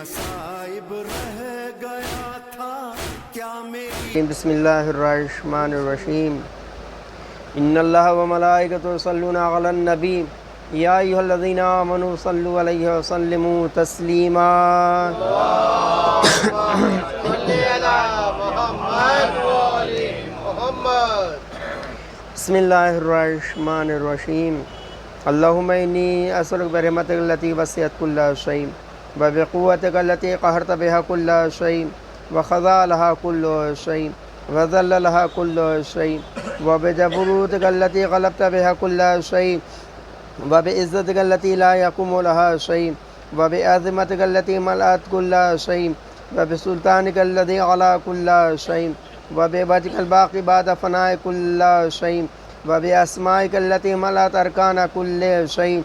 مصائب رہ گیا تھا کیا میری بسم اللہ الرحمن الرحیم ان اللہ و ملائکتہ یصلون علی النبی یا ایھا الذین آمنوا صلوا علیہ وسلموا تسلیما بسم اللہ الرحمن الرحیم اللہم انی اسألک برحمتک التی وسعت کل شیء وبقوتک التی قہرت بها کل شیء وخضع لها كل شيء وذل لها كل شيء وبجبروتك التي غلبت بها كل شيء وبعزتك التي لا يقوم لها شيء وبعظمتك التي ملأت كل شيء وبسلطانك الذي على كل شيء وبوجهك الباقي بعد فناء كل شيء وبأسمائك التي ملأت أركان كل شيء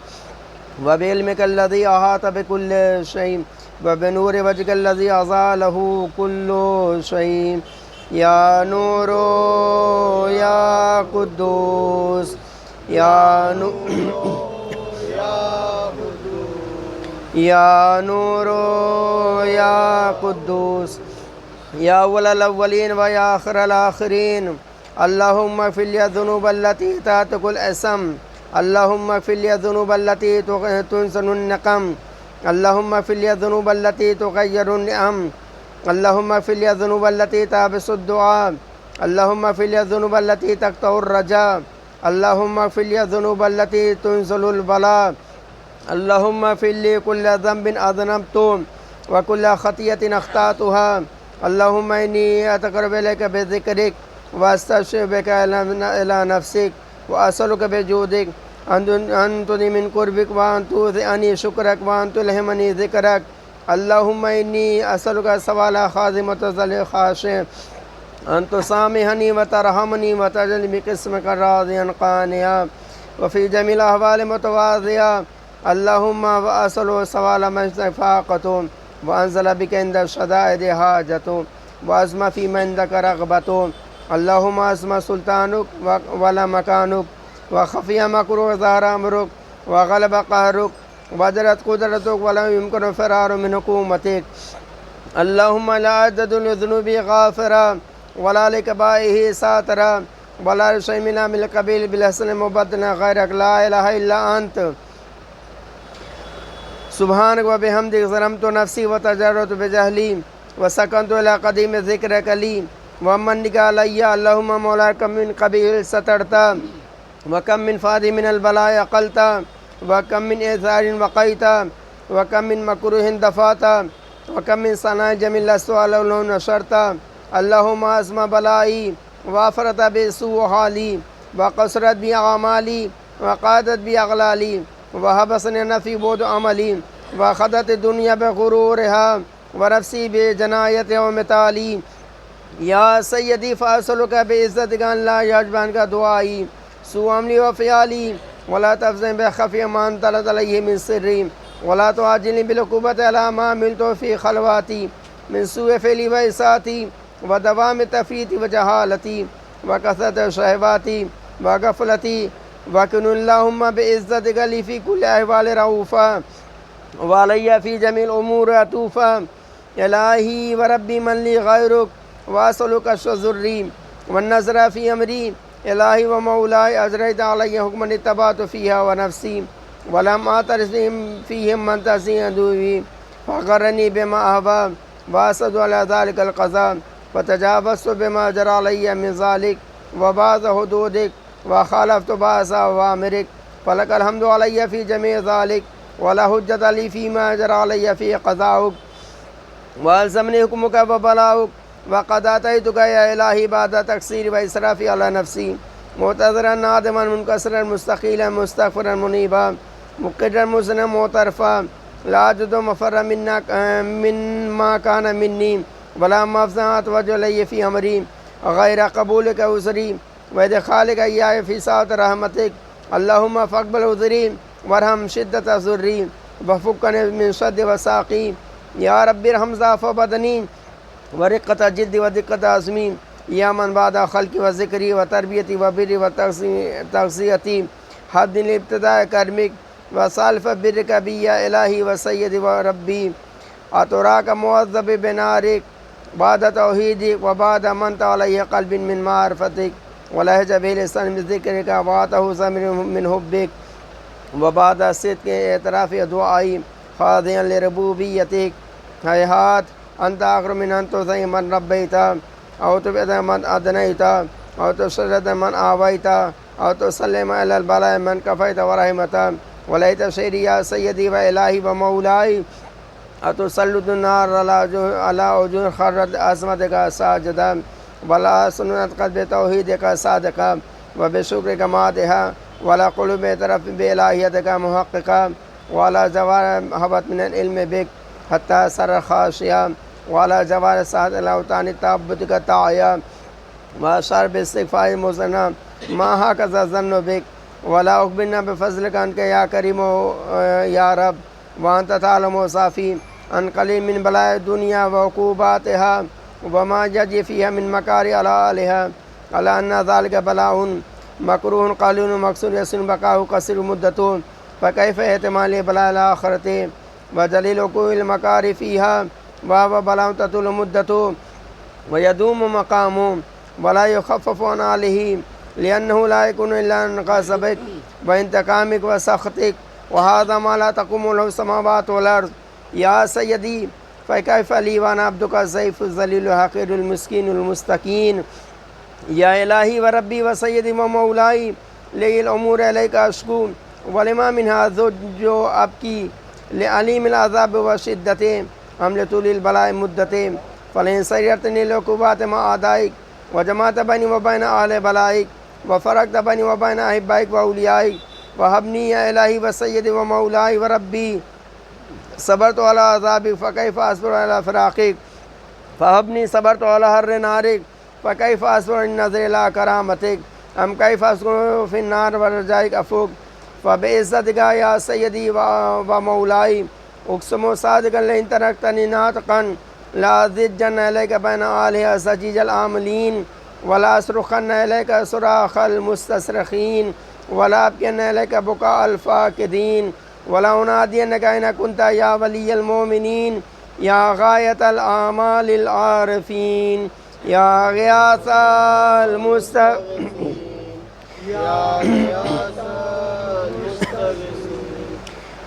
وبعلمك الذي أحاط بكل شيء وبنور وجهك الذي أضاء كل شيء يا نور يا قدوس يا نور يا قدوس يا أول الأولين ويا آخر الآخرين اللهم اغفر لي الذنوب التي تهتك الأثم اللهم اغفر لي الذنوب التي تنسن النقم اللهم اغفر لي الذنوب التي تغير النعم اللهم اغفر لي الذنوب التي تحبس الدعاء اللهم اغفر لي الذنوب التي تقطع الرجاء اللهم اغفر لي الذنوب التي تنزل البلاء اللهم اغفر لي كل ذنب أذنبته وكل خطيئة أخطأتها اللهم إني أتقرب إليك بذكرك وأستشفع بك إلى نفسك وأسألك بجودك أن تدني من قربك وأن توثئني شكرك وأن تلهمني ذكرك اللهم إني أسألك سوال خازم وتذل خاشع أن تسامحني وترحمني وتجعل بقسمك راضيا قانعا وفي جميع الأحوال متواضعا اللهم وأسأل سوال من فاقته وأنزل بك عند الشدائد حاجته وأزم فيما عندك رغبته اللهم أسمى سلطانك ولا مكانك وخفي مكرك وظهر أمرك وغلب قهرك وجرت قدرتك ولا يمكن فرار من حكومتك اللهم لا عدد لذنوب غافرا ولا لكبائه ساترا ولا لشيء من عمل القبيل بالحسن مبدنا غيرك لا إله إلا أنت سبحانك وبحمدك ظلمت نفسي وتجرت بجهلي وسكنت إلى قديم ذكرك لي ومنك علي اللهم مولاي كم من قبيل سترت وكم من فادي من البلاء أقلت وكم من إثار وقيت وكم من مكروه دفعت وكم من صناع جميل لست على نشرت اللهم أسمى بلائي وافرت بسوء حالي وقصرت بي أعمالي وقادت بي أغلالي وحبسني نفي بود عملي وأخذت الدنيا بغرورها ونفسي بجنايتها ومثالي يا سيدي فأسألك بعزتك أن لا يعجب عنك دعائي سوء عملي وفعالي ولا تفزن بخفي ما انطلت عليه من سري ولا تعاجلني بالعقوبة على ما عملت في خلواتي من سوء فعلي وإساءتي ودوام تفريطي وجهالتي وكثرة شهواتي وغفلتي وكن اللهم بعزتك لي في كل أحوال رؤوفا وعلي في جميع الأمور عطوفا إلهي وربي من لي غيرك وأسألك الشذري والنظر في أمري إلهي ومولاي أجريت علي حكما اتبعت فيها ونفسي ولم أعترف فيهم من تسي عدوي فغرني بما أهوى وأسد على ذلك القضاء وتجاوزت بما جرى علي من ذلك وبعض حدودك وخالفت بعض أوامرك فلك الحمد علي في جميع ذلك ولا حجة لي فيما جرى علي في قضاؤك وألزمني حكمك وبلاؤك وقد أتيتك يا إلهي بعد تقصيري وإسرافي على نفسي معتذرا نادما منكسرا مستقيلا مستغفرا منيبا مقرا مذنبا معترفا لا أجد مفرا مما كان مني ولا مفزعا أتوجه إلي في أمري غير قبولك عذري وإدخالك إياي في سعة رحمتك اللهم فاقبل عذري وارحم شدة ضري وفكني من شد وساقي يا ربي ارحم ضعف بدني ورقة جدي ودقة عزمي يا من بعد خلقي وذكري وتربيتي وبري وتغذيتي حد الابتداء كرمك وصالف برك بي يا إلهي وسيدي وربي أتراك معذب بنارك بعد توحيدك وبعد من علي قلب من معرفتك ولهج به لسان من ذكرك وعطه من حبك وبعد صدق اعتراف دعائي خاضعا لربوبيتك هيهات أنت آخر من أن تطيع من ربيت أو تبعد من أدنيت أو تشرد من آويت أو تسلم إلى البلاء من كفيت ورحمت وليت شيري يا سيدي وإلهي ومولاي أتسلط النار على وجوه خرت عظمتك ساجدا ولا سنت قلب توحيدك صادقا وبشكرك مادها ولا قلوب اعترف بإلهيتك محققا ولا جوار هبت من العلم بك حتى سر خاشيا ولا جوار ساعت الأوطان تعبدك تعيا وأشار باستغفار مزنا ما هكذا ظن بك ولا أخبرنا بفضلك أنك يا كريم يا رب وأنت تعلم صافي عن قليل من بلاء الدنيا وعقوباتها وما يجري فيها من مكاري على آلها على أن ذلك بلاء مكروه قليل مقصود يسن بقاه قصير مدته فكيف احتمال بلاء الآخرة وجليل وقوع المكاري فيها وهو بلاء تطول مدته ويدوم مقامه ولا يخفف عن آله لأنه لا يكون إلا عن غضبك وانتقامك وسخطك وهذا ما لا تقوم له السماوات والأرض يا سيدي فكيف لي وأنا عبدك الضعيف الذليل الحقير المسكين المستكين يا إلهي وربي وسيدي ومولاي لي الأمور إليك أشكو ولما من هذا جو أبكي لعليم العذاب وشدته هم لطول البلاء مدته فلئن سيرتني لعقوبات مع أعدائك وجمعت بيني وبين أهل بلائك وفرقت بيني وبين أحبائك وأوليائك وهبني يا إلهي وسيدي ومولاي وربي صبرت على عذابك فكيف أصبر على فراقك فهبني صبرت على حر نارك فكيف أصبر النظر إلى كرامتك أم كيف أسكن في النار ورجائك أفوق فبعزتك يا سيدي ومولاي أقسم صادقا لئن تركتني ناطقا لا زجن إليك بين آله سجيج العاملين ولا أصرخن إليك صراخ المستصرخين ولا أبكين إليك بكاء الفاقدين ولا أنادينك أين كنت يا ولي المؤمنين يا غاية الآمال العارفين يا غياث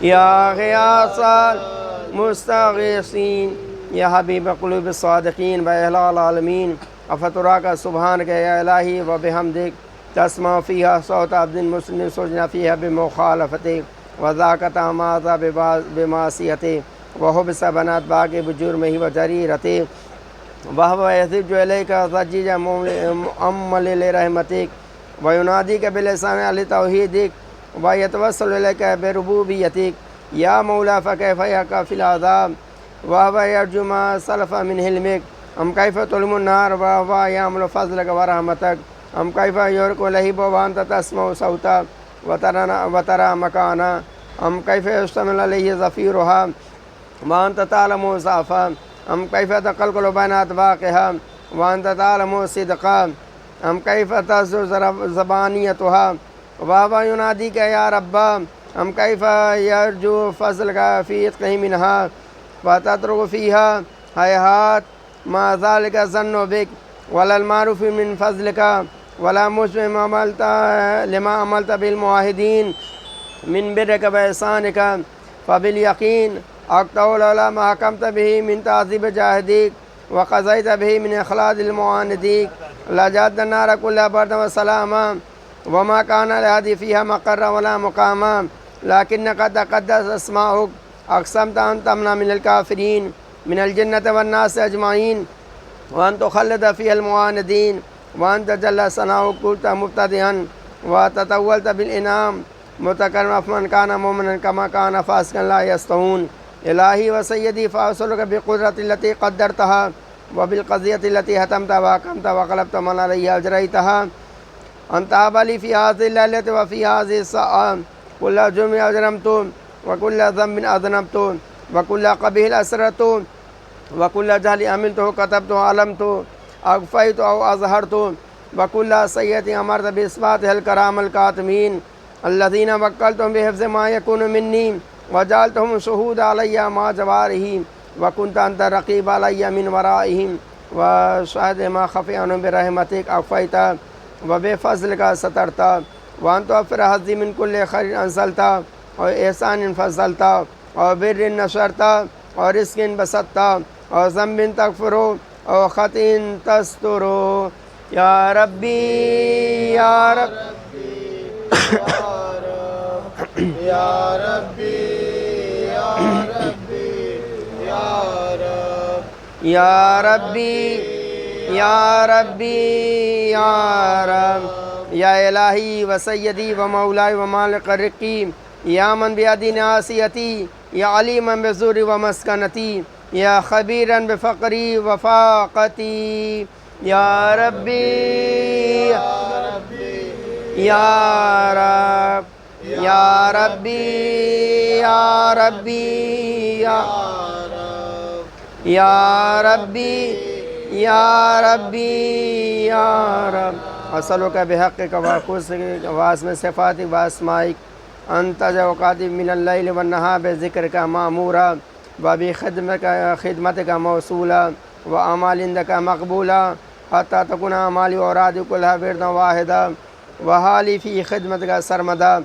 يا غياث المستغيثين يا حبيب قلوب الصادقين وأهل العالمين أفتراك سبحانك يا إلهي وبحمدك تسمع فيها صوت عبد مسلم سجن فيها بمخالفتك وذاك تماذا بمعصيته وحبس بنات باقي بجرمه وجريرته وهو يثج إليك ضجيج مؤمل لرحمتك ويناديك بلسان لتوحيدك ويتوسل إليك بربوبيتك يا مولا فكيف يقع في العذاب وهو يرجو ما سلف من حلمك أم كيف تلم النار وهو يعمل فضلك ورحمتك أم كيف يرك لهيب وأنت تسمع صوتا وترى مكانا أم كيف يشتمل عليه زفيرها وأنت تعلم ضعفا أم كيف تقلقل بين أطباقها وأنت تعلم صدقا أم كيف تزر زبانيتها وهو يناديك يا رب أم كيف يرجو فضلك في إتقه منها وتترك فيها هيهات ما ذلك الظن بك ولا المعروف من فضلك ولا مشبه لما عملت بالمعاهدين من برك وإحسانك فباليقين أقطع على ما حكمت به من تعذيب جاهديك وقضيت به من إخلاص المعانديك لجعلت النار كلها بردا وسلاما وما كان لهذه فيها مقر ولا مقاما لكن قد تقدس أسماؤك أقسمت أن تمنع من الكافرين من الجنة والناس أجمعين وأن تخلد فيها المعاندين وأن تجلى ثناؤك قلت مبتدئا وتطولت بالإنعام متكرما فمن كان مؤمنا كما كان فاسقا لا يستوون إلهي وسيدي فأسألك بقدرة التي قدرتها وبالقضية التي هتمت وحكمت وقلبت من عليها أجريتها أن تهب لي في هذه الليلة وفي هذه الساعة كل جرم أجرمت وكل ذنب أذنبت وكل قبيح أسررت وكل جهل عملته كتبته علمت أخفيت أو أظهرت وكل سيئة أمرت بإثباتها الكرام الكاتمين الذين وكلتهم بحفظ ما يكون مني وجعلتهم شهود علي مع جوارهم وكنت أنت الرقيب علي من ورائهم وشاهد ما خفي عنهم برحمتك أخفيت وبفضلك سترت وأن توفر حظي من كل خير أنزلت وإحسان فضلت وبر نشرت ورزق بسطت وذنب تغفر وخطئ تستر يا ربي يا رب یا ربی یا ربی یا رب يا ربي يا ربي يا رب يا إلهي وسيدي ومولاي ومالك رقي يا من بيدي ناصيتي يا عليما بزوري ومسكنتي يا خبيرا بفقري وفاقتي يا ربي يا رب يا ربي يا ربي يا ربي يا ربي يا رب أسألك بحقك وقدسك واسم صفاتك وأسمائك أن تجاوز من الليل والنهار بذكرك مأمورا وبخدمتك موصولا وأعمال عندك مقبولا حتى تكون أعمالي وأرادي كلها وردا واحدا وحالي في خدمتك سرمدا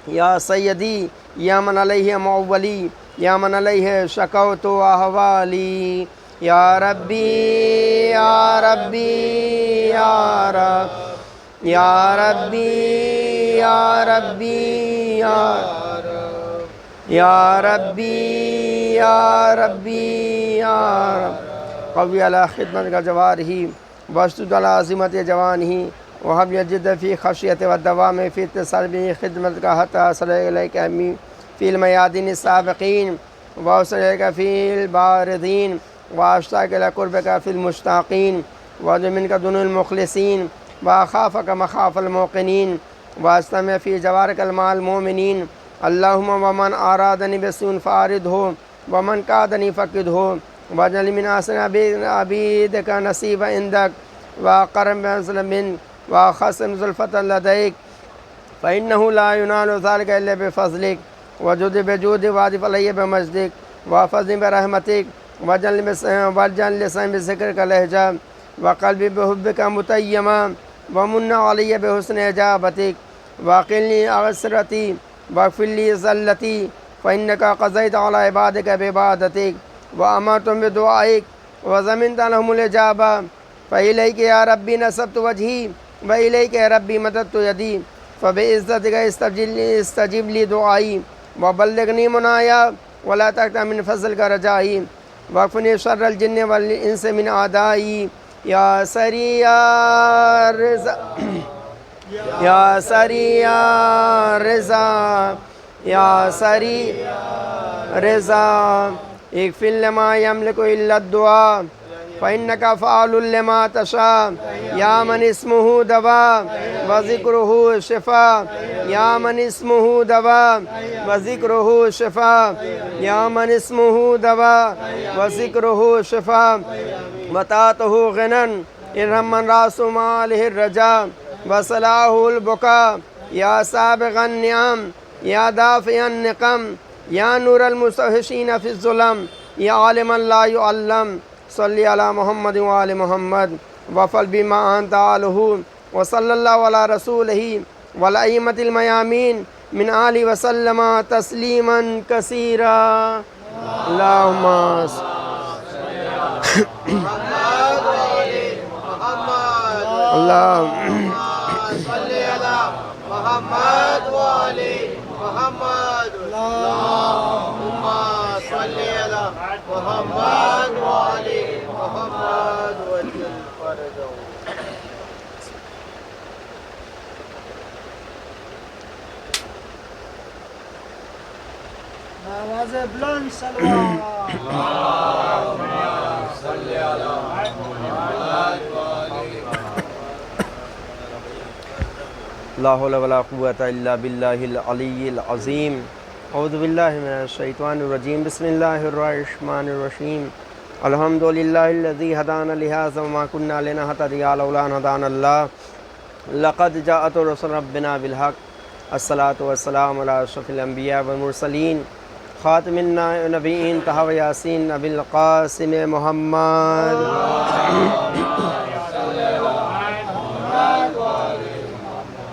يا سيدي يا من عليه معولي يا من عليه شكوت أحوالي يا ربي يا ربي يا رب يا ربي يا ربي يا ربي يا ربي يا رب قوي على خدمتك جواره واشدد على عزيمة جوانه وهب يجد في خشية والدوام في اتصال به خدمتك حتى أصل إليك أمي في الميادين السابقين وأوصل إليك في الباردين وأشتاق إلى قربك في المشتاقين وأرجو منك دون المخلصين وأخافك مخاف الموقنين وأستمع في جوارك مع المؤمنين اللهم ومن أرادني بسوء فأرده ومن كادني فقده واجعل من أحسن عبيدك نصيبا عندك وأقرب بأنزل منك وخصم زلفة لديك فإنه لا ينال ذلك إلا بفضلك وجود بجود وعدف علي بمجدك وفضل برحمتك واجعل لسان بذكرك لهجا وقلبي بحبك متيما ومن علي بحسن إجابتك وقلني عسرتي واغفر لي زلتي فإنك قضيت على عبادك بعبادتك وأمرتم بدعائك وزمنت لهم الإجابة فإليك يا ربي نسبت وجهي وإليك يا ربي مددت يدي فبعزتك استجب لي دعائي وبلغني منايا ولا تقطع من فضلك رجائي واكفني شر الجن والإنس من أعدائي يا سريع الرزق يا سريع الرزق يا سريع الرزق اغفر لما يملك إلا الدعاء فإنك فعال لما تشاء يا من اسمه دواء وذكره شفاء يا من اسمه دواء وذكره شفاء يا من اسمه دواء وذكره شفاء وطاعته غنى ارحم من رأس ماله الرجاء وصلاه البكاء يا سابغ النعم يا دافع النقم يا نور المستوحشين في الظلم يا عالما لا يعلم صل على محمد وآل محمد وفل بما أنت آله وصلى الله على رسوله والأئمة الميامين من آله وسلم تسليما كثيرا اللهم اللهم صل على محمد وآل محمد اللهم صل على محمد وآل محمد وجل فرجه آواز بلند سلوات لا حول ولا قوة إلا بالله العلي العظيم أعوذ بالله من الشيطان الرجيم بسم الله الرحمن الرحيم الحمد لله الذي هدانا لهذا وما كنا لنهتدي لولا أن هدانا الله لقد جاءت رسل ربنا بالحق الصلاة والسلام على أشرف الأنبياء والمرسلين خاتم النبیین طہ و یاسین ابی القاسم محمد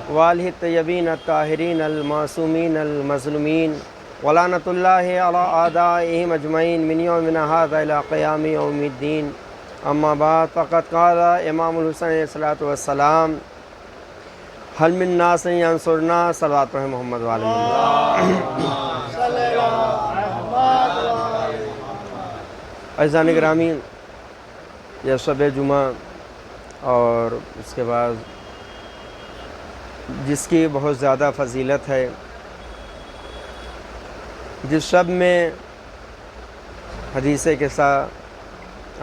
وآلہ الطیبین الطاہرین المعصومین المظلومین ولعنۃ اللہ علی اعدائہم اجمعین من یومنا ھذا الی قیام یوم الدین اما بعد فقد قال امام الحسن علیہ الصلوۃ والسلام حل من ناصر ینصرنا صلوات پر محمد وعلی عزیزان گرامی، یہ شب جمعہ اور اس کے بعد جس کی بہت زیادہ فضیلت ہے، جس شب میں حدیث قصہ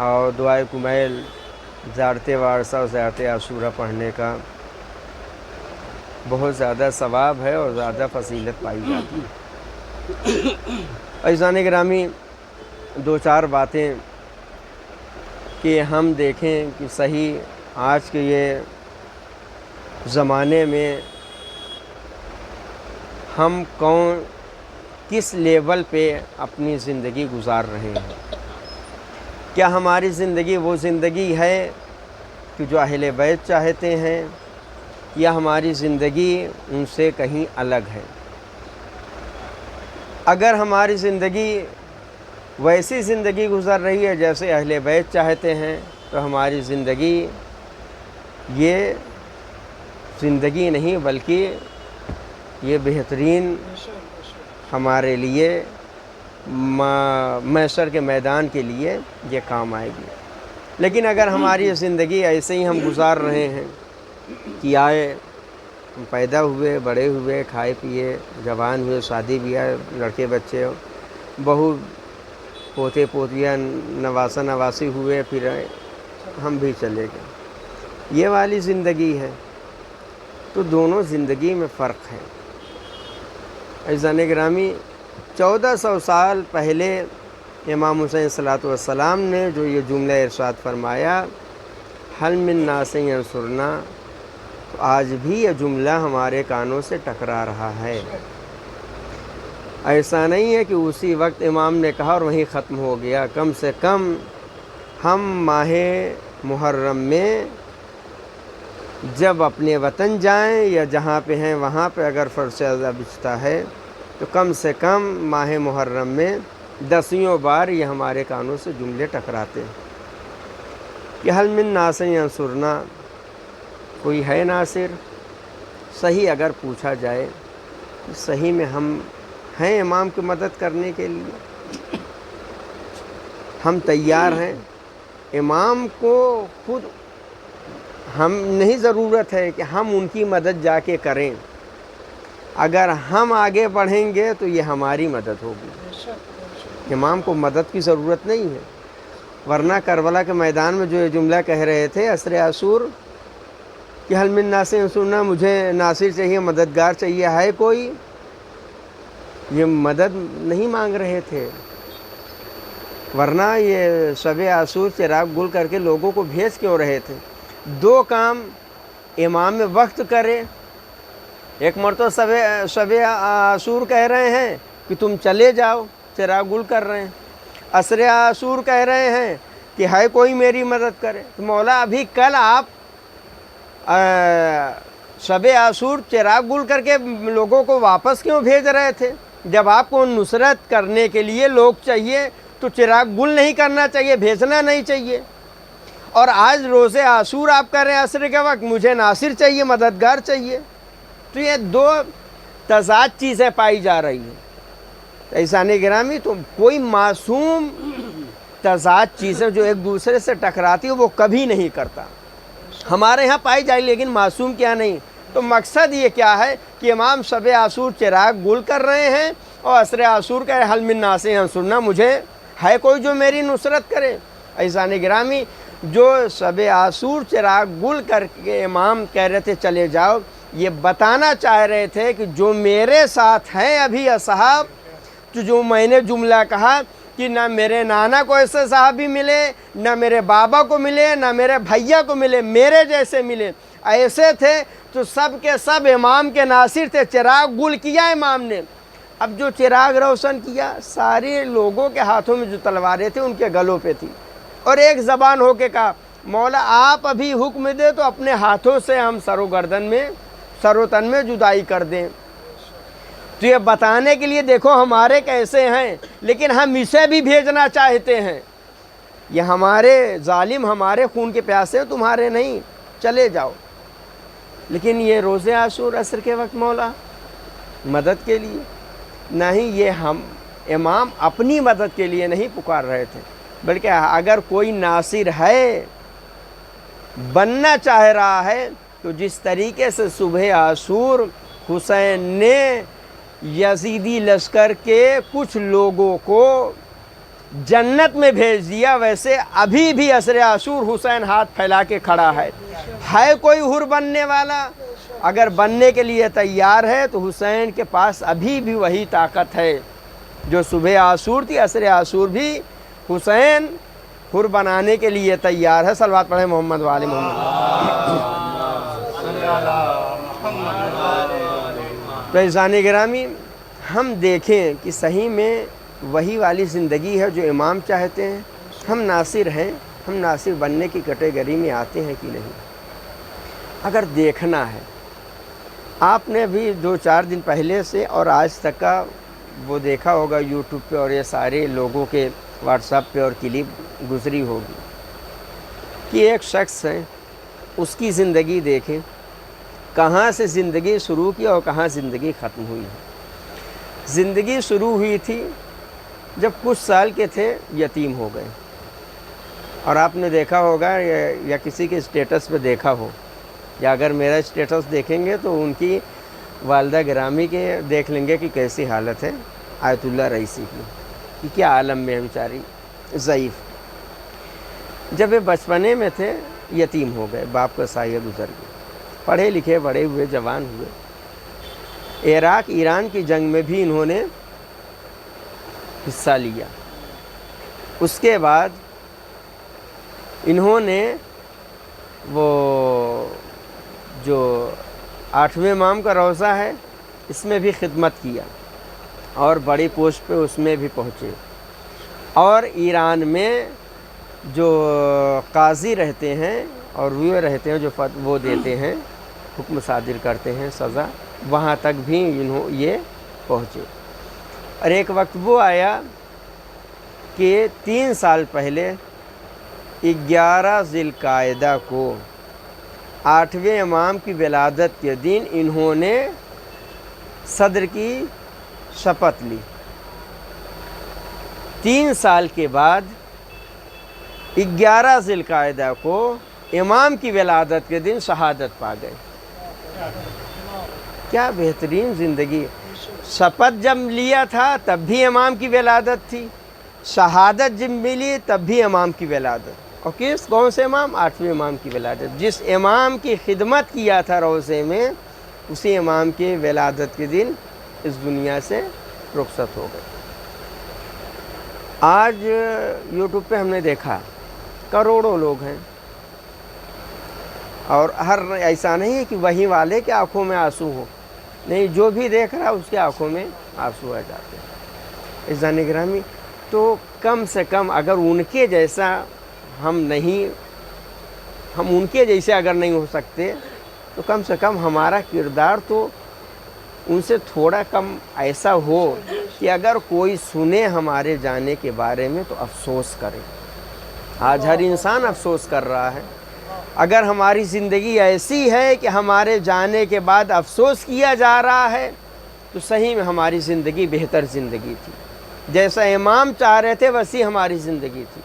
اور دعائے کمیل، زیارت وارثہ اور زیارت عاشورہ پڑھنے کا بہت زیادہ ثواب ہے اور زیادہ فضیلت پائی جاتی ہے۔ عزیزان گرامی، دو چار باتیں کہ ہم دیکھیں کہ صحیح آج کے یہ زمانے میں ہم کس لیول پہ اپنی زندگی گزار رہے ہیں۔ کیا ہماری زندگی وہ زندگی ہے کہ جو اہل بیت چاہتے ہیں، یا ہماری زندگی ان سے کہیں الگ ہے؟ اگر ہماری زندگی ویسی زندگی گزر رہی ہے جیسے اہل بیت چاہتے ہیں تو ہماری زندگی یہ زندگی نہیں بلکہ یہ بہترین ہمارے لیے محشر کے میدان کے لیے یہ کام آئے گی۔ لیکن اگر ہماری زندگی ایسے ہی ہم گزار رہے ہیں کہ آئے ہم پیدا ہوئے، بڑے ہوئے، کھائے پیے، جوان ہوئے، شادی بیاہ، لڑکے بچے، بہو پوتے پوتیاں، نواسہ نواسی ہوئے، پھر ہم بھی چلے گئے، یہ والی زندگی ہے، تو دونوں زندگی میں فرق ہے۔ عزیزان گرامی، 1400 سال پہلے امام حسین صلی اللہ علیہ وسلم نے جو یہ جملہ ارشاد فرمایا، حل من ناصر ینصرنا، تو آج بھی یہ جملہ ہمارے کانوں سے ٹکرا رہا ہے۔ ایسا نہیں ہے کہ اسی وقت امام نے کہا اور وہیں ختم ہو گیا۔ کم سے کم ہم ماہ محرم میں جب اپنے وطن جائیں یا جہاں پہ ہیں وہاں پہ اگر فرض اعضا بچتا ہے تو کم سے کم ماہ محرم میں 10 بار یہ ہمارے کانوں سے جملے ٹکراتے ہیں کہ حل من ناصر ینصرنا، کوئی ہے ناصر؟ صحیح اگر پوچھا جائے صحیح میں ہم ہیں امام کی مدد کرنے کے لیے؟ ہم تیار ہیں؟ امام کو خود ہم نہیں ضرورت ہے کہ ہم ان کی مدد جا کے کریں، اگر ہم آگے بڑھیں گے تو یہ ہماری مدد ہوگی، امام کو مدد کی ضرورت نہیں ہے۔ ورنہ کربلا کے میدان میں جو یہ جملہ کہہ رہے تھے عصر عاشور کہ حل من ناصر ینصرنا، مجھے ناصر چاہیے، مددگار چاہیے، ہے کوئی؟ یہ مدد نہیں مانگ رہے تھے، ورنہ یہ شب عاشور چراغ گل کر کے لوگوں کو بھیج کیوں رہے تھے؟ دو کام امام میں وقت کرے، ایک مرتبہ شب عاشور کہہ رہے ہیں کہ تم چلے جاؤ، چراغ گل کر رہے ہیں، عصر عاشور کہہ رہے ہیں کہ ہے کوئی میری مدد کرے، تو مولا ابھی کل آپ شب عاشور چراغ گل کر کے لوگوں کو واپس کیوں بھیج رہے تھے؟ جب آپ کو نصرت کرنے کے لیے لوگ چاہیے تو چراغ گل نہیں کرنا چاہیے، بھیجنا نہیں چاہیے۔ اور آج روز عاشور آپ کر رہے ہیں عصر کے وقت مجھے ناصر چاہیے، مددگار چاہیے، تو یہ دو تضاد چیزیں پائی جا رہی ہیں۔ عزیزان گرامی، تو کوئی معصوم تضاد چیزیں جو ایک دوسرے سے ٹکراتی ہیں وہ کبھی نہیں کرتا، ہمارے ہاں پائی جائے، لیکن معصوم کیا نہیں۔ تو مقصد یہ کیا ہے کہ امام شب عاشور چراغ گل کر رہے ہیں اور عصر عاشور کا حل من ناصر ینصرنا، مجھے ہے کوئی جو میری نصرت کرے؟ عزیزان گرامی، جو شب عاشور چراغ گل کر کے امام کہہ رہے تھے چلے جاؤ، یہ بتانا چاہ رہے تھے کہ جو میرے ساتھ ہیں ابھی اصحاب، جو میں نے جملہ کہا کہ نہ میرے نانا کو ایسے صحابی ملے، نہ میرے بابا کو ملے، نہ میرے بھیا کو ملے، میرے جیسے ملے، ایسے تھے تو سب کے سب امام کے ناصر تھے، چراغ گل کیا امام نے، اب جو چراغ روشن کیا سارے لوگوں کے ہاتھوں میں جو تلواریں تھیں ان کے گلوں پہ تھی، اور ایک زبان ہو کے کہا مولا آپ ابھی حکم دے تو اپنے ہاتھوں سے ہم سر و گردن میں سر و تن میں جدائی کر دیں۔ تو یہ بتانے کے لیے دیکھو ہمارے کیسے ہیں، لیکن ہم اسے بھی بھیجنا چاہتے ہیں، یہ ہمارے ظالم ہمارے خون کے پیاسے ہیں، تمہارے نہیں، چلے جاؤ۔ لیکن یہ روزے عاشور عصر کے وقت مولا مدد کے لیے نہیں، یہ ہم امام اپنی مدد کے لیے نہیں پکار رہے تھے، بلکہ اگر کوئی ناصر ہے بننا چاہ رہا ہے تو جس طریقے سے صبح عاشور حسین نے یزیدی لشکر کے کچھ لوگوں کو جنت میں بھیج دیا، ویسے ابھی بھی عصر عاشور حسین ہاتھ پھیلا کے کھڑا ہے کوئی حر بننے والا؟ اگر بننے کے لیے تیار ہے تو حسین کے پاس ابھی بھی وہی طاقت ہے جو صبح عاشور تھی، عصر عاشور بھی حسین حر بنانے کے لیے تیار ہے۔ صلوات پڑھیں محمد و آل محمد۔ تو عزیزان گرامی، ہم دیکھیں کہ صحیح میں وہی والی زندگی ہے جو امام چاہتے ہیں، ہم ناصر ہیں، ہم ناصر بننے کی کیٹیگری میں آتے ہیں کہ نہیں؟ اگر دیکھنا ہے، آپ نے بھی 2-4 دن پہلے سے اور آج تک کا وہ دیکھا ہوگا یوٹیوب پہ، اور یہ سارے لوگوں کے واٹس ایپ پہ اور کلپ گزری ہوگی کہ ایک شخص ہے، اس کی زندگی دیکھیں، کہاں سے زندگی شروع کی اور کہاں زندگی ختم ہوئی ہے۔ زندگی شروع ہوئی تھی جب کچھ سال کے تھے، یتیم ہو گئے، اور آپ نے دیکھا ہوگا یا کسی کے اسٹیٹس پہ دیکھا ہو، یا اگر میرا اسٹیٹس دیکھیں گے تو ان کی والدہ گرامی کے دیکھ لیں گے کہ کیسی حالت ہے آیت اللہ رئیسی کی، کہ کیا عالم میں بیچاری ضعیف۔ جب وہ بچپنے میں تھے یتیم ہو گئے، باپ کا سایہ گزر گیا، پڑھے لکھے بڑے ہوئے، جوان ہوئے، عراق ایران کی جنگ میں بھی انہوں نے حصہ لیا۔ اس کے بعد انہوں نے وہ جو 8ویں امام کا روضہ ہے اس میں بھی خدمت کیا، اور بڑی پوسٹ پہ اس میں بھی پہنچے، اور ایران میں جو قاضی رہتے ہیں اور وہ رہتے ہیں جو وہ دیتے ہیں، حکم صادر کرتے ہیں، سزا، وہاں تک بھی یہ پہنچے۔ اور ایک وقت وہ آیا کہ 3 سال پہلے 11 ذی القعدہ کو 8ویں امام کی ولادت کے دن انہوں نے صدر کی شپث لی۔ 3 سال کے بعد 11 ذی القعدہ کو امام کی ولادت کے دن شہادت پا گئے۔ کیا بہترین زندگی! شپث جب لیا تھا تب بھی امام کی ولادت تھی، شہادت جب ملی تب بھی امام کی ولادت، اور کون سے امام؟ 8ویں امام کی ولادت۔ جس امام کی خدمت کیا تھا روضے میں، اسی امام کی ولادت کے دن اس دنیا سے رخصت ہو گئے۔ آج یوٹیوب پہ ہم نے دیکھا کروڑوں لوگ ہیں، اور ہر ایسا نہیں ہے کہ وہی والے کے آنکھوں میں آنسو ہو، نہیں، جو بھی دیکھ رہا اس کے آنکھوں میں آنسو آ جاتے ہیں۔ عزیزان گرامی، تو کم سے کم اگر ان کے جیسا ہم ان کے جیسے اگر نہیں ہو سکتے تو کم سے کم ہمارا کردار تو ان سے تھوڑا کم ایسا ہو کہ اگر کوئی سنے ہمارے جانے کے بارے میں تو افسوس کرے۔ آج ہر انسان افسوس کر رہا ہے۔ اگر ہماری زندگی ایسی ہے کہ ہمارے جانے کے بعد افسوس کیا جا رہا ہے تو صحیح میں ہماری زندگی بہتر زندگی تھی، جیسا امام چاہ رہے تھے ویسی ہماری زندگی تھی۔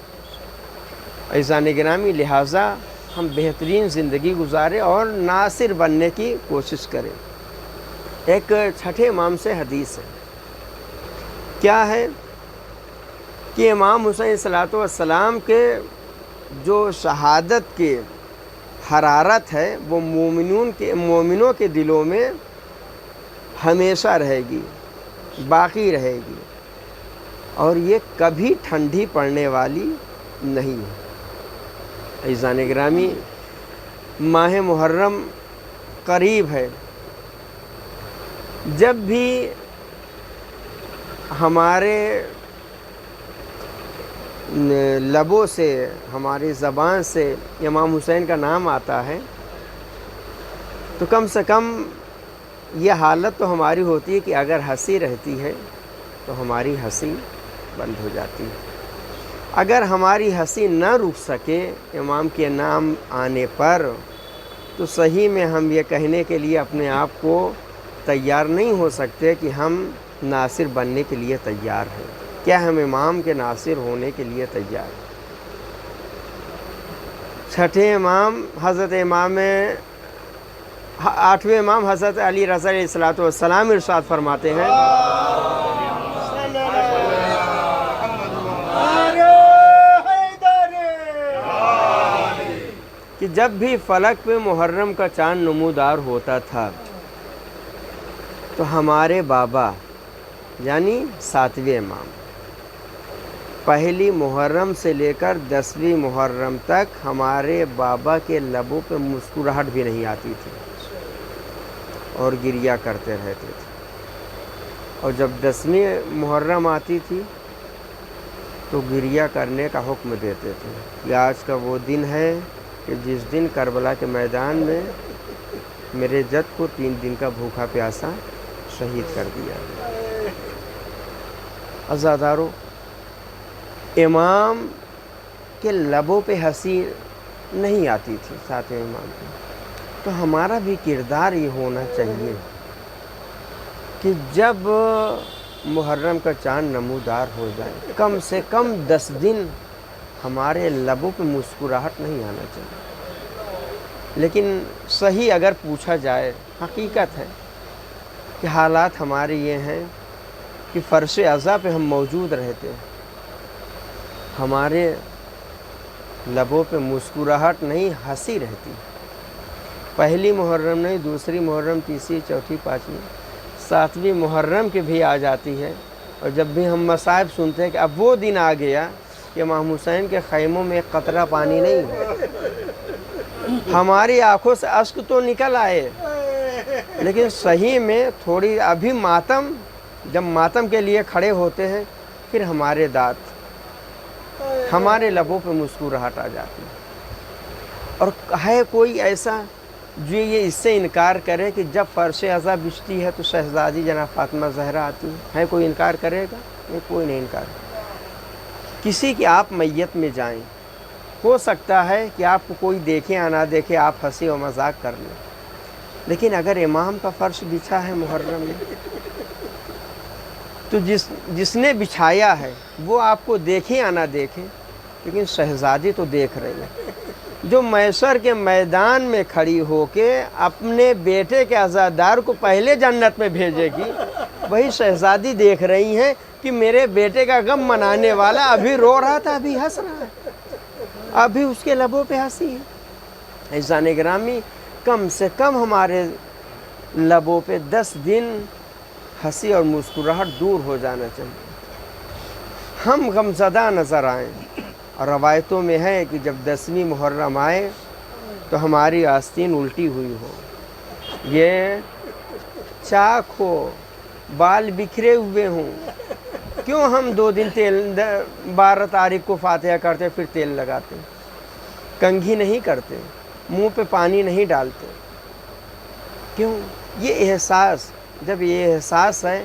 عزیزان گرامی، لہٰذا ہم بہترین زندگی گزاریں اور ناصر بننے کی کوشش کریں۔ ایک 6 امام سے حدیث ہے، کیا ہے کہ امام حسین صلاۃ والسلام کے جو شہادت کے حرارت ہے وہ مومنوں کے دلوں میں ہمیشہ رہے گی، باقی رہے گی، اور یہ کبھی ٹھنڈی پڑنے والی نہیں ہے۔ عزیزان گرامی، ماہ محرم قریب ہے، جب بھی ہمارے لبوں سے، ہماری زبان سے امام حسین کا نام آتا ہے تو کم سے کم یہ حالت تو ہماری ہوتی ہے کہ اگر ہنسی رہتی ہے تو ہماری ہنسی بند ہو جاتی ہے۔ اگر ہماری ہنسی نہ رک سکے امام کے نام آنے پر تو صحیح میں ہم یہ کہنے کے لیے اپنے آپ کو تیار نہیں ہو سکتے کہ ہم ناصر بننے کے لیے تیار ہیں۔ کیا ہم امام کے ناصر ہونے کے لیے تیار ہیں؟ چھٹے امام حضرت آٹھویں امام حضرت علی رضا علیہ الصلوۃ والسلام ارشاد فرماتے ہیں کہ جب بھی فلک پہ محرم کا چاند نمودار ہوتا تھا تو ہمارے بابا یعنی 7ویں امام پہلی محرم سے لے کر 10ویں محرم تک ہمارے بابا کے لبوں پہ مسکراہٹ بھی نہیں آتی تھی اور گریہ کرتے رہتے تھے، اور جب 10ویں محرم آتی تھی تو گریہ کرنے کا حکم دیتے تھے کہ آج کا وہ دن ہے کہ جس دن کربلا کے میدان میں میرے جد کو 3 دن کا بھوکا پیاسا شہید کر دیا۔ عزادارو، امام کے لبوں پہ ہنسی نہیں آتی تھی 7ویں امام کی، تو ہمارا بھی کردار یہ ہونا چاہیے کہ جب محرم کا چاند نمودار ہو جائے کم سے کم 10 دن ہمارے لبوں پہ مسکراہٹ نہیں آنا چاہیے۔ لیکن صحیح اگر پوچھا جائے، حقیقت ہے کہ حالات ہمارے یہ ہیں کہ فرش عزا پہ ہم موجود رہتے ہیں، ہمارے لبوں پہ مسکراہٹ نہیں، ہنسی رہتی۔ پہلی محرم نہیں، دوسری محرم، تیسری، چوتھی، 5ویں، 7ویں محرم کی بھی آ جاتی ہے، اور جب بھی ہم مصائب سنتے ہیں کہ اب وہ دن آ گیا کہ امام حسین کے خیموں میں ایک قطرہ پانی نہیں ہے، ہماری آنکھوں سے اشک تو نکل آئے، لیکن صحیح میں تھوڑی ابھی ماتم، جب ماتم کے لیے کھڑے ہوتے ہیں پھر ہمارے دانت، ہمارے لبوں پہ مسکراہٹ آ جاتی ہے۔ اور ہے کوئی ایسا جو یہ اس سے انکار کرے کہ جب فرش عزا بچتی ہے تو شہزادی جناب فاطمہ زہرا آتی ہے کوئی انکار کرے گا؟ نہیں، کوئی نہیں انکار کرے۔ کسی کی آپ میت میں جائیں، ہو سکتا ہے کہ آپ کو کوئی دیکھے یا نہ دیکھے، آپ ہنسی و مذاق کر لیں، لیکن اگر امام کا فرش بچھا ہے محرم میں تو جس نے بچھایا ہے وہ آپ کو دیکھے یا نہ دیکھے، لیکن شہزادی تو دیکھ رہی ہے۔ جو محشر کے میدان میں کھڑی ہو کے اپنے بیٹے کے عزادار کو پہلے جنت میں بھیجے گی، وہی شہزادی دیکھ رہی ہیں کہ میرے بیٹے کا غم منانے والا ابھی رو رہا تھا، ابھی ہنس رہا ہے، ابھی اس کے لبوں پہ ہنسی ہے۔ عزیزان گرامی، کم سے کم ہمارے لبوں پہ 10 دن ہنسی اور مسکراہٹ دور ہو جانا چاہیے، ہم غمزدہ نظر آئیں۔ اور روایتوں میں ہے کہ جب 10ویں محرم آئے تو ہماری آستین الٹی ہوئی ہو، یہ چاک ہو، بال بکھرے ہوئے ہوں، کیوں ہم 2 دن تیل 12 تاریخ کو فاتحہ کرتے پھر تیل لگاتے، کنگھی نہیں کرتے، منہ پہ پانی نہیں ڈالتے، کیوں؟ یہ احساس، جب یہ احساس ہے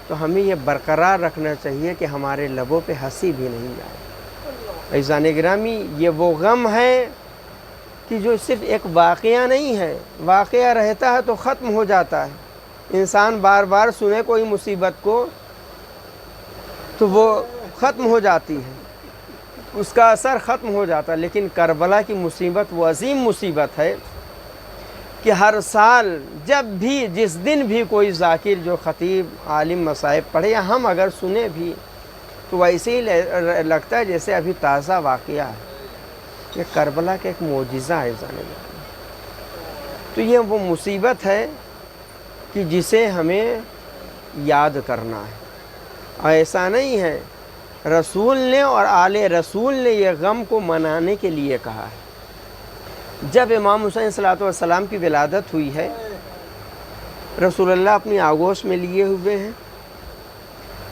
تو ہمیں یہ برقرار رکھنا چاہیے کہ ہمارے لبوں پہ ہنسی بھی نہیں آئے۔ عزیزان گرامی، یہ وہ غم ہے کہ جو صرف ایک واقعہ نہیں ہے، واقعہ رہتا ہے تو ختم ہو جاتا ہے، انسان بار بار سنے کوئی مصیبت کو تو وہ ختم ہو جاتی ہے، اس کا اثر ختم ہو جاتا ہے، لیکن کربلا کی مصیبت وہ عظیم مصیبت ہے کہ ہر سال جب بھی، جس دن بھی کوئی ذاکر جو خطیب عالم مصائب پڑھے یا ہم اگر سنیں بھی تو ویسے ہی لگتا ہے جیسے ابھی تازہ واقعہ ہے۔ یہ کربلا کا ایک معجزہ ہے جانے جانے، تو یہ وہ مصیبت ہے کہ جسے ہمیں یاد کرنا ہے۔ اور ایسا نہیں ہے، رسول نے اور آل رسول نے یہ غم کو منانے کے لیے کہا ہے۔ جب امام حسین صلی اللہ علیہ وسلم کی ولادت ہوئی ہے، رسول اللہ اپنی آغوش میں لیے ہوئے ہیں،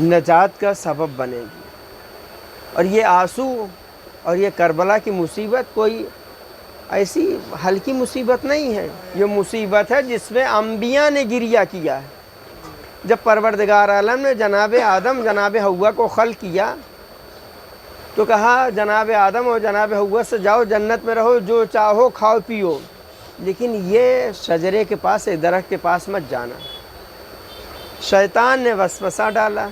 نجات کا سبب بنے گی۔ اور یہ آنسو اور یہ کربلا کی مصیبت کوئی ایسی ہلکی مصیبت نہیں ہے، یہ مصیبت ہے جس میں انبیاء نے گریہ کیا ہے۔ جب پروردگار عالم نے جناب آدم جناب حوا کو خلق کیا تو کہا جناب آدم اور جناب حوا سے جاؤ جنت میں رہو، جو چاہو کھاؤ پیو، لیکن یہ شجرے کے پاس درخت کے پاس مت جانا۔ شیطان نے وسوسہ ڈالا،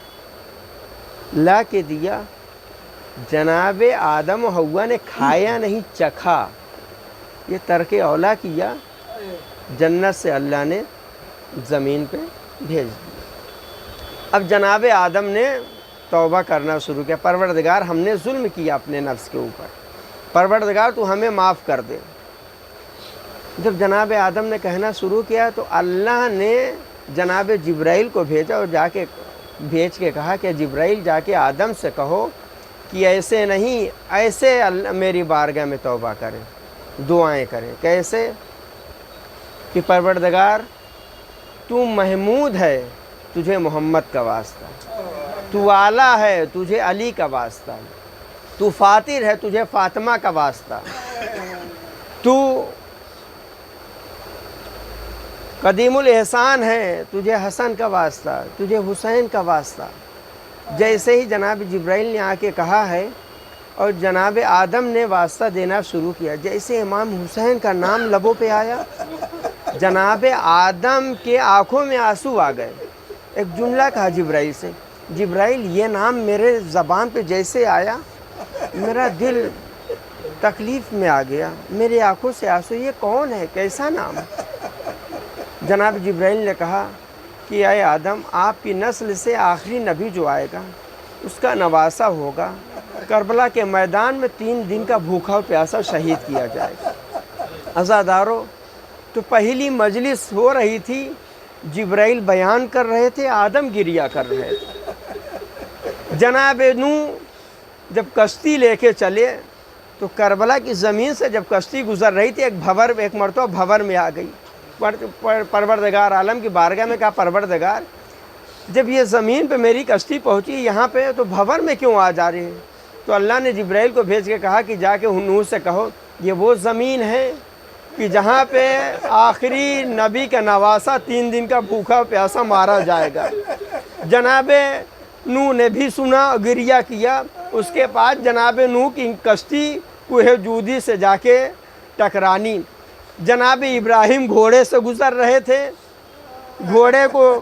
لا کے دیا، جناب آدم و حوا نے کھایا نہیں چکھا، یہ ترک اولا کیا، جنت سے اللہ نے زمین پہ بھیج دیا۔ اب جناب آدم نے توبہ کرنا شروع کیا، پروردگار ہم نے ظلم کیا اپنے نفس کے اوپر، پروردگار تو ہمیں معاف کر دے۔ جب جناب آدم نے کہنا شروع کیا تو اللہ نے جناب جبرائیل کو بھیجا اور جا کے بھیج کے کہا کہ جبرائیل جا کے آدم سے کہو کہ ایسے نہیں، ایسے میری بارگاہ میں توبہ کریں، دعائیں کریں۔ کیسے؟ کہ پروردگار تو محمود ہے، تجھے محمد کا واسطہ، تو اعلیٰ ہے، تجھے علی کا واسطہ، تو فاطر ہے، تجھے فاطمہ کا واسطہ، تو قدیم الاحسان ہے، تجھے حسن کا واسطہ، تجھے حسین کا واسطہ۔ جیسے ہی جناب جبرائیل نے آ کے کہا ہے اور جناب آدم نے واسطہ دینا شروع کیا، جیسے امام حسین کا نام لبوں پہ آیا جناب آدم کے آنکھوں میں آنسو آ گئے۔ ایک جملہ کہا جبرائیل سے، جبرائیل یہ نام میرے زبان پہ جیسے آیا میرا دل تکلیف میں آ گیا، میرے آنکھوں سے آنسو، یہ کون ہے، کیسا نام؟ جناب جبرائیل نے کہا کہ اے آدم، آپ کی نسل سے آخری نبی جو آئے گا اس کا نواسہ ہوگا، کربلا کے میدان میں 3 دن کا بھوکا و پیاسا شہید کیا جائے گا۔ عزادارو، تو پہلی مجلس ہو رہی تھی، جبرائیل بیان کر رہے تھے، آدم گریہ کر رہے تھے۔ جناب نوح جب کشتی لے کے چلے تو کربلا کی زمین سے جب کشتی گزر رہی تھی ایک مرتبہ بھور میں آ گئی۔ پروردگار عالم کی بارگاہ میں کہا، پروردگار جب یہ زمین پہ میری کشتی پہنچی یہاں پہ تو بھور میں کیوں آ جا رہی ہے؟ تو اللہ نے جبرائیل کو بھیج کے کہا کہ جا کے نوح سے کہو یہ وہ زمین ہے کہ جہاں پہ آخری نبی کا نواسہ 3 دن کا بھوکا پیاسا مارا جائے گا۔ جناب نوح نے بھی سنا، گریہ کیا۔ اس کے بعد جناب نوح کی کشتی کوہ جودی سے جا کے ٹکرانی۔ جناب ابراہیم گھوڑے سے گزر رہے تھے، گھوڑے کو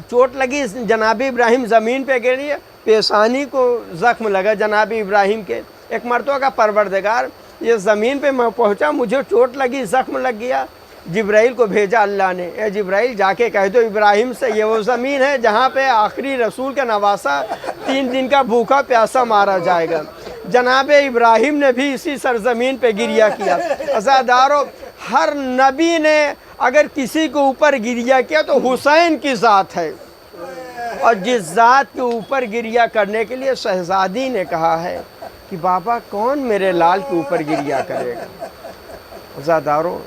چوٹ لگی، جناب ابراہیم زمین پہ گرے، پیشانی کو زخم لگا جناب ابراہیم کے۔ ایک مرتبہ کا پروردگار یہ زمین پہ میں پہنچا، مجھے چوٹ لگی، زخم لگ گیا۔ جبرائیل کو بھیجا اللہ نے، اے جبرائیل جا کے کہہ دو ابراہیم سے یہ وہ زمین ہے جہاں پہ آخری رسول کا نواسہ 3 دن کا بھوکا پیاسا مارا جائے گا۔ جناب ابراہیم نے بھی اسی سرزمین پہ گریہ کیا۔ عزادارو، ہر نبی نے اگر کسی کے اوپر گریہ کیا تو حسین کی ذات ہے، اور جس ذات کے اوپر گریہ کرنے کے لیے شہزادی نے کہا ہے کہ بابا کون میرے لال کے اوپر گریہ کرے گا۔ عزادارو،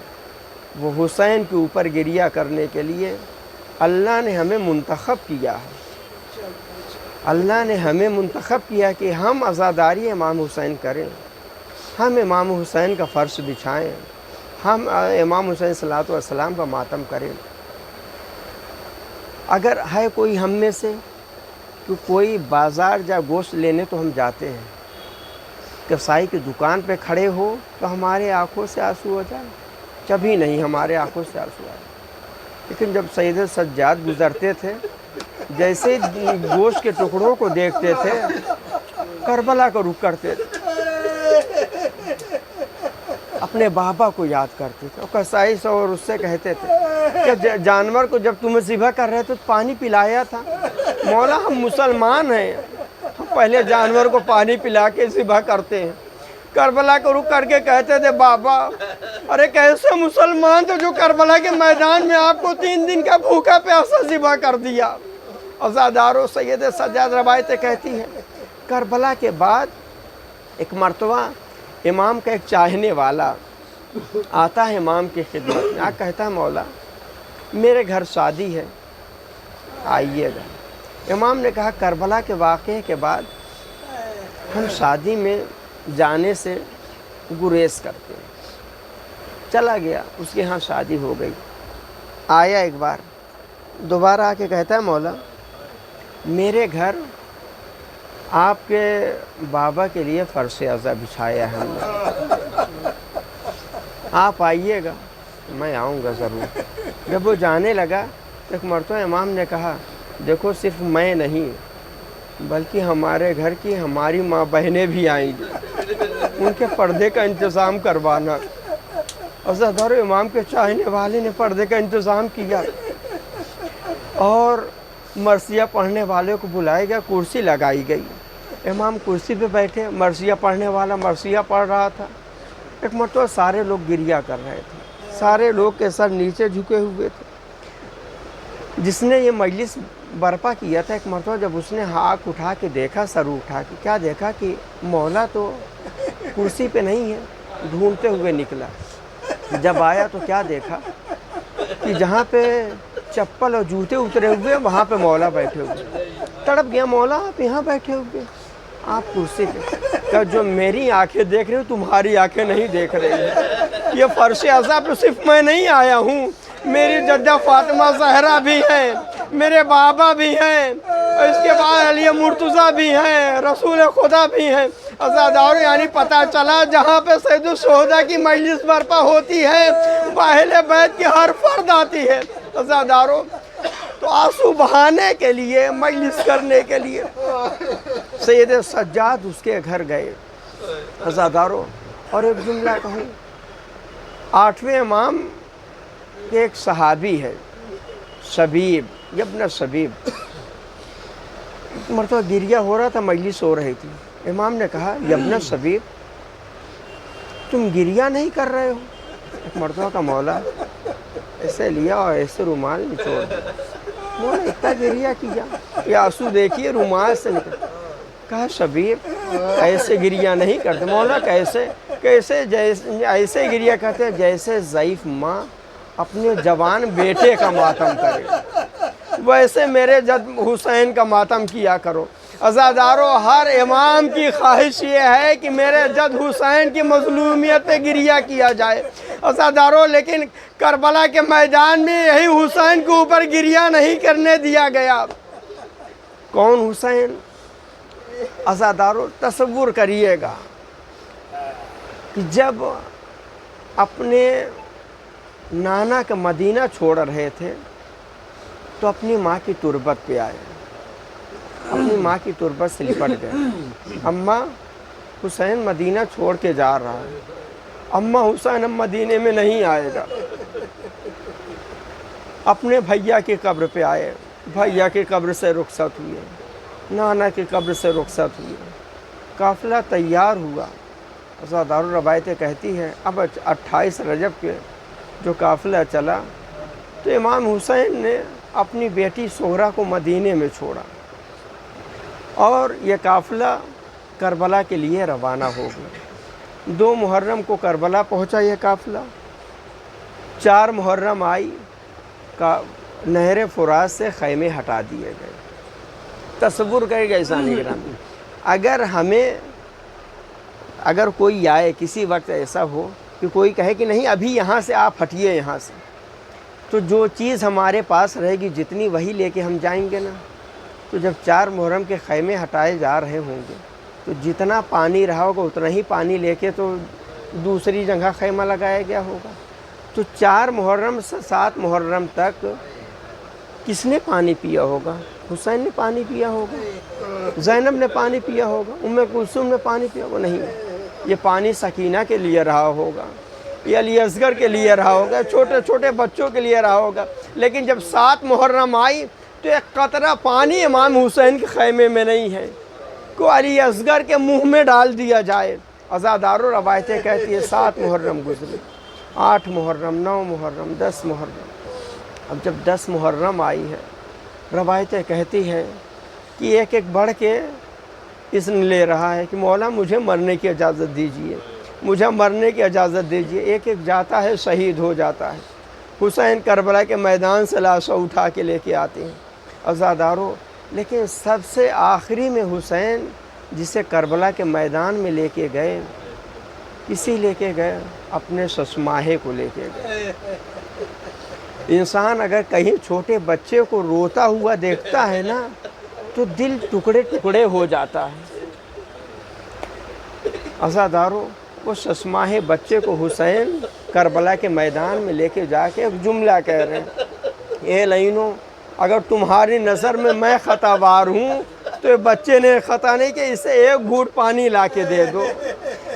وہ حسین کے اوپر گریہ کرنے کے لیے اللہ نے ہمیں منتخب کیا ہے، اللہ نے ہمیں منتخب کیا کہ ہم عزاداری امام حسین کریں، ہم امام حسین کا فرش بچھائیں، ہم امام حسین صلی اللہ علیہ وسلم کا ماتم کریں۔ اگر ہے کوئی ہم میں سے کہ کوئی بازار جا گوشت لینے تو ہم جاتے ہیں، کسائی کی دکان پہ کھڑے ہو تو ہمارے آنکھوں سے آنسو ہو جائے، کبھی نہیں ہمارے آنکھوں سے آنسو آئے۔ لیکن جب سید سجاد گزرتے تھے، جیسے گوشت کے ٹکڑوں کو دیکھتے تھے کربلا کو رخ کرتے تھے، اپنے بابا کو یاد کرتے تھے، اور کسائی سے اور اس سے کہتے تھے کہ جانور کو جب تمہیں ذبح کر رہے تھے تو پانی پلایا تھا؟ مولا ہم مسلمان ہیں، ہم پہلے جانور کو پانی پلا کے ذبح کرتے ہیں۔ کربلا کو رک کر کے کہتے تھے بابا ارے کیسے مسلمان تھے جو کربلا کے میدان میں آپ کو 3 دن کا بھوکا پیاسا ذبح کر دیا۔ عزادارو، سید سجاد روایتیں کہتی ہیں کربلا کے بعد ایک مرتبہ امام کا ایک چاہنے والا آتا ہے امام کی خدمت میں، کہتا ہے مولا میرے گھر شادی ہے، آئیے گا۔ امام نے کہا کربلا کے واقعے کے بعد ہم شادی میں جانے سے گریز کرتے ہیں۔ چلا گیا، اس کے ہاں شادی ہو گئی، آیا ایک بار، دوبارہ آ کے کہتا ہے مولا میرے گھر آپ کے بابا کے لیے فرش عزا بچھایا ہے ہم نے، آپ آئیے گا؟ میں آؤں گا ضرور۔ جب وہ جانے لگا تو ایک مرتبہ امام نے کہا دیکھو صرف میں نہیں بلکہ ہمارے گھر کی ہماری ماں بہنیں بھی آئیں گی، ان کے پردے کا انتظام کروانا۔ عزادار امام کے چاہنے والے نے پردے کا انتظام کیا اور مرثیہ پڑھنے والے کو بلایا گیا، کرسی لگائی گئی، امام کرسی پہ بیٹھے، مرثیہ پڑھنے والا مرثیہ پڑھ رہا تھا۔ ایک مرتبہ سارے لوگ گریہ کر رہے تھے، سارے لوگ کے سر نیچے جھکے ہوئے تھے۔ جس نے یہ مجلس برپا کیا تھا، ایک مرتبہ جب اس نے ہاتھ اٹھا کے دیکھا، سر اٹھا کے، کیا دیکھا کہ مولا تو کرسی پہ نہیں ہے، ڈھونڈتے ہوئے نکلا۔ جب آیا تو کیا دیکھا کہ جہاں پہ چپل اور جوتے اترے ہوئے وہاں پہ مولا بیٹھے ہوئے۔ تڑپ گیا، مولا آپ یہاں بیٹھے ہوئے، آپ کرسی پہ؟ کہ جو میری آنکھیں دیکھ رہی ہو تمہاری آنکھیں نہیں دیکھ رہی ہیں۔ یہ فرش عزا پہ صرف میں نہیں آیا ہوں، میری جدہ فاطمہ زہرا بھی ہیں، میرے بابا بھی ہیں، اور اس کے بعد علی مرتضیٰ بھی ہیں، رسول خدا بھی ہیں۔ عزادارو یعنی پتہ چلا جہاں پہ سید الشہداء کی مجلس برپا ہوتی ہے وہ اہل بیت کی ہر فرد آتی ہے۔ عزادارو تو آنسو بہانے کے لیے، مجلس کرنے کے لیے سید سجاد اس کے گھر گئے۔ عزادارو اور ایک جملہ کہوں، 8ویں امام کہ ایک صحابی ہے شبیب، ابن شبیب، مرتبہ گریہ ہو رہا تھا، مجلس ہو رہی تھی، امام نے کہا ابن شبیب تم گریہ نہیں کر رہے ہو؟ ایک مرتبہ کا مولا ایسے لیا اور ایسے رومال نچوڑ دیا، مولا اتنا گریہ کیا، یہ آنسو دیکھیے رومال سے نکل۔ کہا شبیب ایسے گریہ نہیں کرتے۔ مولا کیسے؟ کیسے؟ ایسے گریہ کرتے ہیں جیسے ضعیف ماں اپنے جوان بیٹے کا ماتم کرے، ویسے میرے جد حسین کا ماتم کیا کرو۔ عزادارو ہر امام کی خواہش یہ ہے کہ میرے جد حسین کی مظلومیت پہ گریہ کیا جائے۔ عزادارو لیکن کربلا کے میدان میں یہی حسین کے اوپر گریہ نہیں کرنے دیا گیا۔ کون حسین؟ عزادارو تصور کریے گا کہ جب اپنے نانا کا مدینہ چھوڑ رہے تھے تو اپنی ماں کی تربت پہ آئے، اپنی ماں کی تربت سے لپٹ گئے۔ اماں حسین مدینہ چھوڑ کے جا رہا ہے، اماں حسین اب مدینے میں نہیں آئے گا۔ اپنے بھیا کی قبر پہ آئے، بھیا کی قبر سے رخصت ہوئے، نانا کی قبر سے رخصت ہوئے، قافلہ تیار ہوا۔ عزادار روایتیں کہتی ہیں اب 28 رجب کے جو قافلہ چلا تو امام حسین نے اپنی بیٹی سہرا کو مدینے میں چھوڑا اور یہ قافلہ کربلا کے لیے روانہ ہو گیا۔ 2 محرم کو کربلا پہنچا یہ قافلہ، 4 محرم آئی، نہر فرات سے خیمے ہٹا دیے گئے۔ تصور کرے گا انسانی گرامی، اگر کوئی آئے کسی وقت ایسا ہو کہ کوئی کہے کہ نہیں ابھی یہاں سے آپ ہٹیے یہاں سے، تو جو چیز ہمارے پاس رہے گی جتنی وہی لے کے ہم جائیں گے نا۔ تو جب 4 محرم کے خیمے ہٹائے جا رہے ہوں گے تو جتنا پانی رہا ہوگا اتنا ہی پانی لے کے تو دوسری جگہ خیمہ لگایا گیا ہوگا۔ تو 4 محرم سے 7 محرم تک کس نے پانی پیا ہوگا؟ حسین نے پانی پیا ہوگا، زینب نے پانی پیا ہوگا، ام کلثوم نے پانی پیا ہوگا؟ نہیں، یہ پانی سکینہ کے لیے رہا ہوگا، یہ علی اصغر کے لیے رہا ہوگا، چھوٹے چھوٹے بچوں کے لیے رہا ہوگا۔ لیکن جب 7 محرم آئی تو ایک قطرہ پانی امام حسین کے خیمے میں نہیں ہے کو علی اصغر کے منہ میں ڈال دیا جائے۔ عزادارو روایتیں کہتی ہے 7 محرم گزرے، 8 محرم، 9 محرم، 10 محرم۔ اب جب 10 محرم آئی ہے، روایتیں کہتی ہیں کہ ایک ایک بڑھ کے اذن لے رہا ہے کہ مولا مجھے مرنے کی اجازت دیجیے، مجھے مرنے کی اجازت دیجیے۔ ایک ایک جاتا ہے، شہید ہو جاتا ہے۔ حسین کربلا کے میدان سے لاشیں اٹھا کے لے کے آتے ہیں۔ عزادارو لیکن سب سے آخری میں حسین جسے کربلا کے میدان میں لے کے گئے، کسی لے کے گئے؟ اپنے سسماہے کو لے کے گئے۔ انسان اگر کہیں چھوٹے بچے کو روتا ہوا دیکھتا ہے نا تو دل ٹکڑے ٹکڑے ہو جاتا ہے۔ عزادارو، وہ سسماہے بچے کو حسین کربلا کے میدان میں لے کے جا کے ایک جملہ کہہ رہے ہیں، اے لعینو، اگر تمہاری نظر میں خطا وار ہوں تو یہ بچے نے خطا نہیں کہ اسے ایک گھونٹ پانی لا کے دے دو،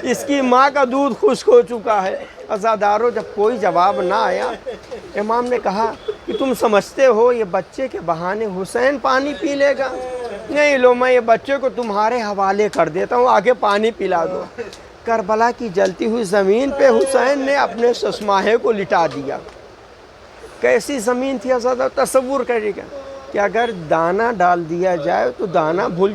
اس کی ماں کا دودھ خشک ہو چکا ہے۔ عزادارو، جب کوئی جواب نہ آیا، امام نے کہا کہ تم سمجھتے ہو یہ بچے کے بہانے حسین پانی پی لے گا؟ نہیں لو، میں یہ بچے کو تمہارے حوالے کر دیتا ہوں، آگے پانی پلا دو۔ کربلا کی جلتی ہوئی زمین پہ حسین نے اپنے سسماہے کو لٹا دیا۔ کیسی زمین تھی عزادہ، تصور کریے گا کہ اگر دانہ ڈال دیا جائے تو دانہ بھول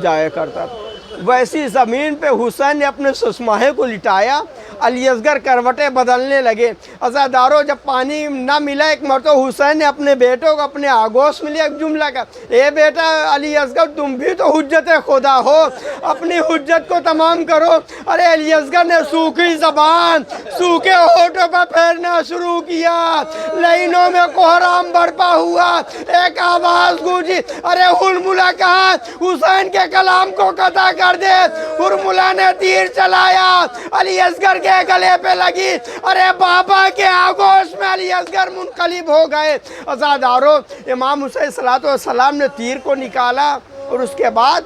جایا کرتا تھا، ویسی زمین پہ حسین نے اپنے سسماہے کو لٹایا۔ علی اصغر کروٹیں بدلنے لگے۔ عزادارو، جب پانی نہ ملا ایک مرتبہ حسین نے اپنے بیٹوں کو اپنے آگوش میں لیا، ایک جملہ کا، اے بیٹا علی اصغر، تم بھی تو حجت خدا ہو، اپنی حجت کو تمام کرو۔ ارے علی اصغر نے سوکھی زبان سوکھے ہونٹوں پر پھیرنا شروع کیا، لعینوں میں کوہرام برپا ہوا، ایک آواز گونجی، ارے ہرملہ کہاں، حسین کے کلام کو قطع کر دے۔ ہرملہ نے تیر چلایا، علی اصغر کے گلے پہ لگی، ارے بابا کے آگوش میں علی اصغر منقلب ہو گئے۔ عزادارو، امام حسین صلی اللہ علیہ وسلم نے تیر کو نکالا اور اس کے بعد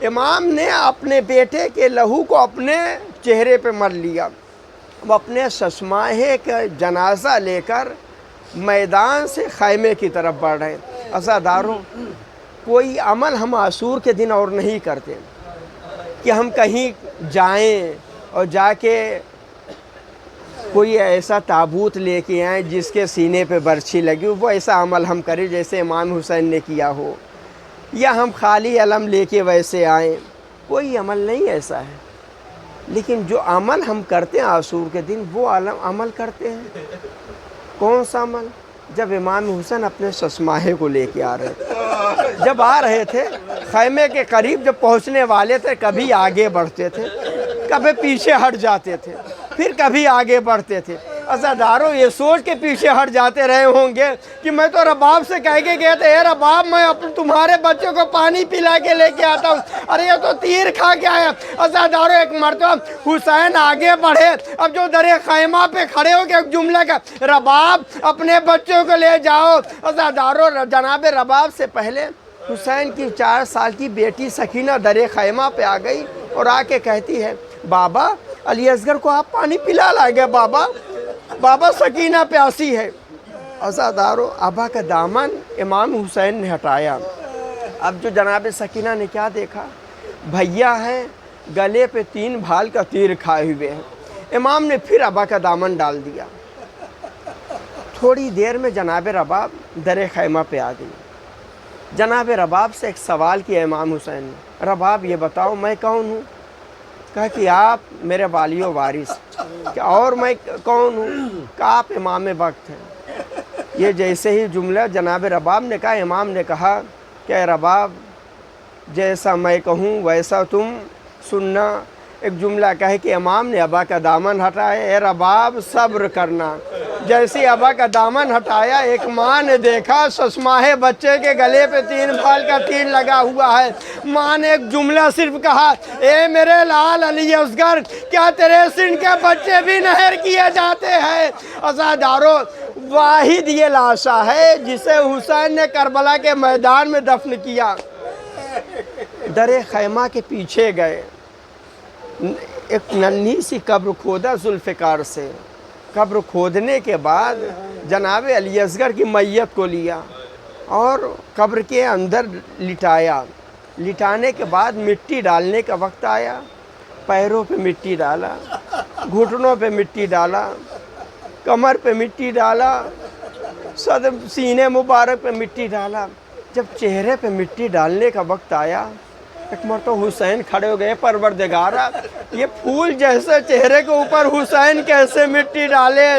امام نے اپنے بیٹے کے لہو کو اپنے چہرے پہ مل لیا۔ وہ اپنے سسماہے کا جنازہ لے کر میدان سے خیمے کی طرف بڑھ رہے ہیں۔ عزادارو، کوئی عمل ہم عاشور کے دن اور نہیں کرتے کہ ہم کہیں جائیں اور جا کے کوئی ایسا تابوت لے کے آئیں جس کے سینے پہ برچھی لگی ہو، وہ ایسا عمل ہم کریں جیسے امام حسین نے کیا ہو، یا ہم خالی علم لے کے ویسے آئیں۔ کوئی عمل نہیں ایسا ہے، لیکن جو عمل ہم کرتے ہیں عاشور کے دن وہ عمل کرتے ہیں۔ کون سا عمل؟ جب امام حسین اپنے سسماہے کو لے کے آ رہے تھے، جب آ رہے تھے خیمے کے قریب جب پہنچنے والے تھے، کبھی آگے بڑھتے تھے، کبھی پیچھے ہٹ جاتے تھے، پھر کبھی آگے بڑھتے تھے۔ عزادارو، یہ سوچ کے پیچھے ہٹ جاتے رہے ہوں گے کہ میں تو رباب سے کہہ کے گیا تھا، اے رباب، میں تمہارے بچوں کو پانی پلا کے لے کے آتا ہوں، ارے یہ تو تیر کھا کے آیا۔ عزادارو، ایک مرتبہ حسین آگے بڑھے، اب جو در خیمہ پہ کھڑے ہو کے ایک جملہ کا، رباب اپنے بچوں کو لے جاؤ۔ عزادارو، جناب رباب سے پہلے حسین کی 4 سال کی بیٹی سکینہ در خیمہ پہ آ گئی اور آ کے کہتی ہے، بابا علی اصغر کو آپ پانی پلا لائے گے، بابا سکینہ پیاسی ہے۔ عزادارو، ابا کا دامن امام حسین نے ہٹایا۔ اب جو جناب سکینہ نے کیا دیکھا، بھیا ہے گلے پہ 3 بھال کا تیر کھائے ہوئے ہیں۔ امام نے پھر ابا کا دامن ڈال دیا۔ تھوڑی دیر میں جناب رباب در خیمہ پہ آ گئی۔ جناب رباب سے ایک سوال کیا امام حسین نے، رباب یہ بتاؤ میں کون ہوں؟ کہا کہ آپ میرے والی و وارث۔ کہ اور میں کون ہوں؟ کہا آپ امام وقت ہیں۔ یہ جیسے ہی جملہ جناب رباب نے کہا، امام نے کہا کہ اے رباب، جیسا میں کہوں ویسا تم سننا۔ ایک جملہ کہے کہ امام نے ابا کا دامن ہٹایا، اے رباب صبر کرنا۔ جیسے ابا کا دامن ہٹایا، ایک ماں نے دیکھا سسماہے بچے کے گلے پہ 3 بھال کا تیر لگا ہوا ہے۔ ماں نے ایک جملہ صرف کہا، اے میرے لال علی اصغر، کیا تیرے سن کے بچے بھی نہر کیے جاتے ہیں؟ عزادارو، واحد یہ لاشا ہے جسے حسین نے کربلا کے میدان میں دفن کیا۔ در خیمہ کے پیچھے گئے، ایک ننھی سی قبر کھودا ذوالفقار سے۔ قبر کھودنے کے بعد جناب علی اصغر کی میت کو لیا اور قبر کے اندر لٹایا۔ لٹانے کے بعد مٹی ڈالنے کا وقت آیا، پیروں پہ مٹی ڈالا، گھٹنوں پہ مٹی ڈالا، کمر پہ مٹی ڈالا، سینے مبارک پہ مٹی ڈالا۔ جب چہرے پہ مٹی ڈالنے کا وقت آیا ایک مرتبہ حسین کھڑے ہو گئے، پروردگارا یہ پھول جیسے چہرے کے اوپر حسین کیسے مٹی ڈالے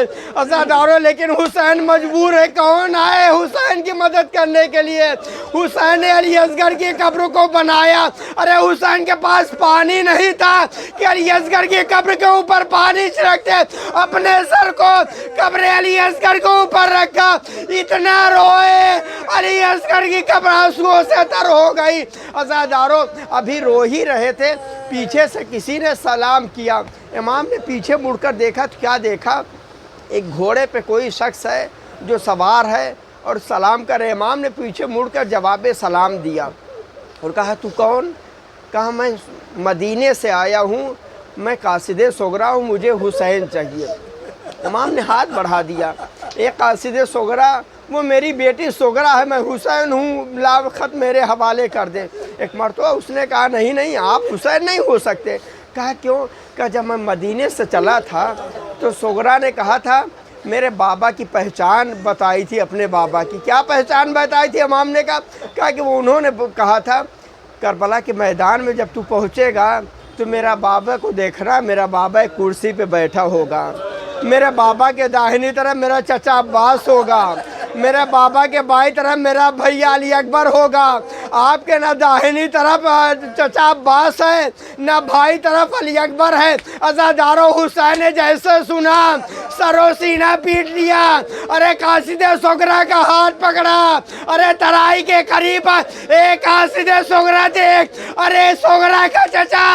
عزادارو، لیکن حسین مجبور ہے، کون آئے حسین کی مدد کرنے کے لیے؟ حسین نے علی اصغر کی قبر کو بنایا، ارے حسین کے پاس پانی نہیں تھا کہ علی اصغر کی قبر کے اوپر پانی چھڑکتے، اپنے سر کو قبر علی اصغر کے اوپر رکھا، اتنا روئے علی اصغر کی قبر آنسوؤں سے تر ہو گئی۔ عزادارو ابھی رو ہی رہے تھے، پیچھے سے کسی نے سلام کیا، امام نے پیچھے مڑ کر دیکھا تو کیا دیکھا؟ ایک گھوڑے پہ کوئی شخص ہے جو سوار ہے اور سلام کرے۔ امام نے پیچھے مڑ کر جواب سلام دیا اور کہا تو کون؟ کہا میں مدینے سے آیا ہوں، میں قاصد صغرا ہوں، مجھے حسین چاہیے۔ امام نے ہاتھ بڑھا دیا، ایک قاصد صغرا وہ میری بیٹی صغرا ہے، میں حسین ہوں، لا خط میرے حوالے کر دیں۔ ایک مرتبہ اس نے کہا نہیں آپ حسین نہیں ہو سکتے۔ کہا کیوں؟ کہا جب میں مدینے سے چلا تھا تو صغرا نے کہا تھا، میرے بابا کی پہچان بتائی تھی، اپنے بابا کی کیا پہچان بتائی تھی؟ امام نے کہا کہ وہ انہوں نے کہا تھا کربلا کے میدان میں جب تو پہنچے گا تو میرا بابا کو دیکھنا، میرا بابا ایک کرسی پہ بیٹھا ہوگا، میرے بابا کے داہنی طرف میرا چچا عباس ہوگا، میرے بابا کے بائیں طرف میرا بھیا علی اکبر ہوگا، آپ کے نہ داہنی طرف چچا عباس ہے نہ بھائی طرف علی اکبر ہے۔ عزادارو حسین نے جیسے سنا سر و سینہ پیٹ لیا، ارے قاصد صغرا کا ہاتھ پکڑا، ارے ترائی کے قریب اے قاصد صغرا دیکھ، ارے صغرا کا چچا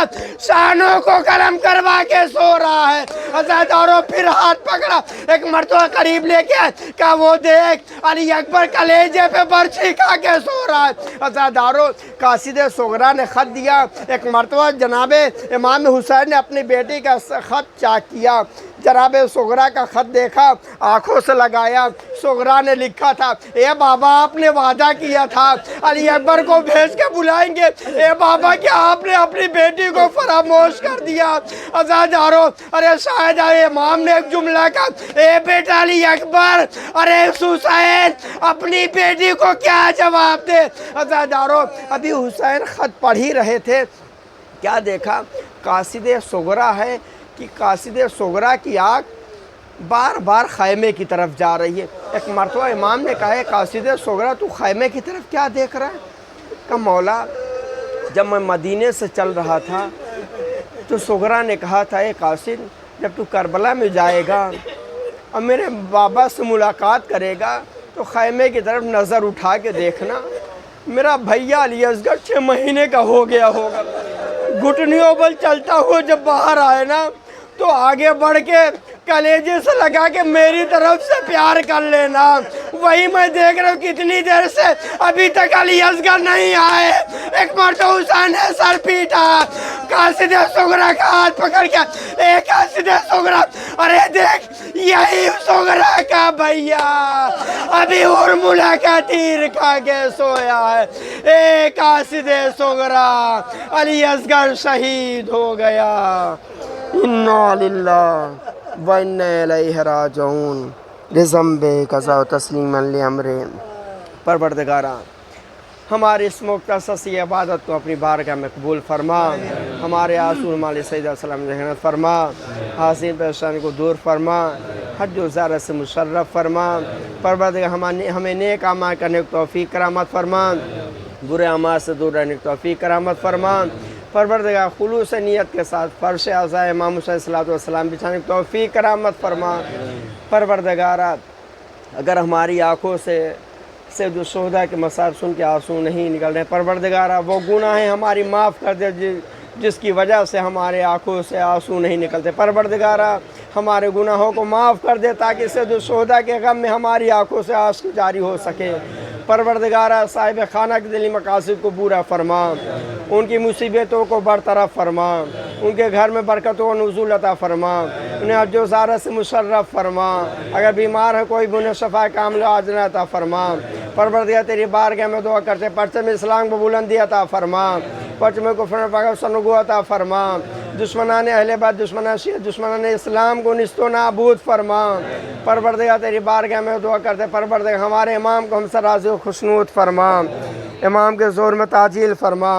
شانوں کو قلم کروا کے سو رہا ہے۔ عزادارو پھر ہاتھ پکڑا، ایک مرتبہ قریب لے کے کہا وہ دیکھ علی اکبر کلیجے پہ برچھی کھا کے سو رہا ہے۔ عزادارو قاصد صغرا نے خط دیا، ایک مرتبہ جناب امام حسین نے اپنی بیٹی کا خط چاک کیا، جناب صغرا کا خط دیکھا، آنکھوں سے لگایا، صغرا نے لکھا تھا اے بابا آپ نے وعدہ کیا تھا علی اکبر کو بھیج کے بلائیں گے، اے بابا کیا آپ نے اپنی بیٹی کو فراموش کر دیا؟ عزادارو ارے شاید امام نے ایک جملہ کہا اے بیٹا علی اکبر، ارے حسین اپنی بیٹی کو کیا جواب دے؟ عزادارو ابھی حسین خط پڑھ ہی رہے تھے، کیا دیکھا؟ قاصد صغرا ہے کہ قاصد صغرا کی آنکھ بار بار خیمے کی طرف جا رہی ہے۔ ایک مرتبہ امام نے کہا قاصد صغرا تو خیمے کی طرف کیا دیکھ رہا ہے؟ کہ مولا جب میں مدینے سے چل رہا تھا تو صغرا نے کہا تھا اے قاصد جب تو کربلا میں جائے گا اور میرے بابا سے ملاقات کرے گا تو خیمے کی طرف نظر اٹھا کے دیکھنا، میرا بھیا علی اصغر 6 مہینے کا ہو گیا ہوگا، گھٹنیوں پر چلتا ہوا جب باہر آئے نا تو آگے بڑھ کے کلیجے سے لگا کے میری طرف سے پیار کر لینا۔ وہی میں دیکھ رہا ہوں کتنی دیر سے ابھی تک علی اصغر نہیں آئے۔ ایک مرتبہ حسین نے سر پیٹا، قاصد صغرا کا ہاتھ پکڑ کے اے قاصد صغرا، ارے دیکھ یہی صغرا کا بھیا ابھی ارملہ کا تیر کھا کے سویا ہے۔ اے قاصد صغرا علی اصغر شہید ہو گیا، انا للہ وَإِنَّا إِلَيْهِ رَاجِعُونَ لِذَنبِهِ قَضَاءُ تَسْلِيمًا لِأَمْرِهِ۔ پروردگارا ہماری اس مختصر عبادت کو اپنی بارگاہ میں قبول فرما، ہمارے آنسو مال سید السلام رحمت فرما، حاضرین پریشانی کو دور فرما، حج و زیارت سے مشرف فرما۔ پروردگار ہمیں نیک اعمال کرنے کی توفیق کرامت فرما، برے اعمال سے دور رہنے کی توفیق کرامت فرما۔ پروردگار خلوص نیت کے ساتھ فرش اعضاء امام حسین صلی اللہ علیہ وسلم بچھانے کی توفیق کرامت فرما۔ پروردگار اگر ہماری آنکھوں سے سید الشہداء کے مصائب سن کے آنسو نہیں نکل رہے، پروردگار وہ گناہیں ہماری معاف کر دے جس کی وجہ سے ہمارے آنکھوں سے آنسو نہیں نکلتے۔ پروردگار ہمارے گناہوں کو معاف کر دے تاکہ سید الشہداء کے غم میں ہماری آنکھوں سے آنسو جاری ہو سکے۔ پروردگار صاحب خانہ کے دلی مقاصد کو پورا فرما، ان کی مصیبتوں کو برطرف فرما، ان کے گھر میں برکتوں و نزول عطا فرما، انہیں حج و زیارت سے مشرف فرما، اگر بیمار ہے کوئی بھی انہیں شفا کاملہ عاجلہ عطا فرما۔ پروردگار تیری بارگاہ میں دعا کرتے پرچم اسلام کو بلندی عطا فرما، پرچم کفر فقر سنگو عطا فرما، دشمنان اہل بیت، دشمنان شیعہ، دشمنان اسلام کو نیست و نابود فرما۔ پروردگار تیری بارگاہ میں دعا کرتے پروردگار ہمارے امام کو ہم سے راضی و خوشنود فرما۔ امام کے ظہور میں تعجیل فرما،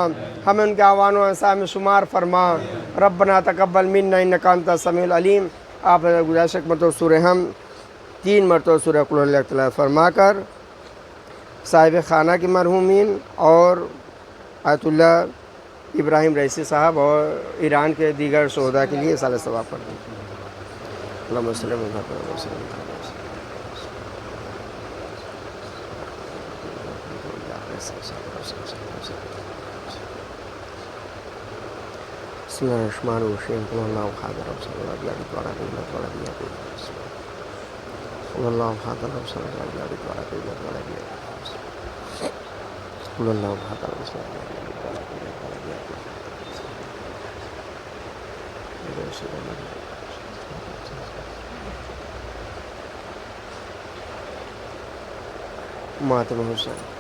ہمیں ان کے آوان و انصاب میں شمار فرما۔ ربنا تقبل منا انک انت السمیع العلیم۔ آپ گزارش مرتبہ سورہ ہم 3 مرتبہ سورہ قل اللہ تلاوت فرما کر صاحب خانہ کی مرحومین اور آیت اللہ ابراہیم رئیسی صاحب اور ایران کے دیگر شہداء کے لیے سال ثواب پڑھ دیں۔ اللہم صلی اللہ علیہ وسلم۔ بسم اللہ الرحمن الرحیم۔ قل اللہ احد اللہ الصمد لم یلد ولم یولد ولم یکن له کفوا احد۔ قل اللہ احد اللہ الصمد لم یلد ولم یولد ولم یکن له کفوا احد۔ قل اللہ احد اللہ الصمد لم یلد ولم یولد ولم یکن له کفوا احد۔ ماتم حسین۔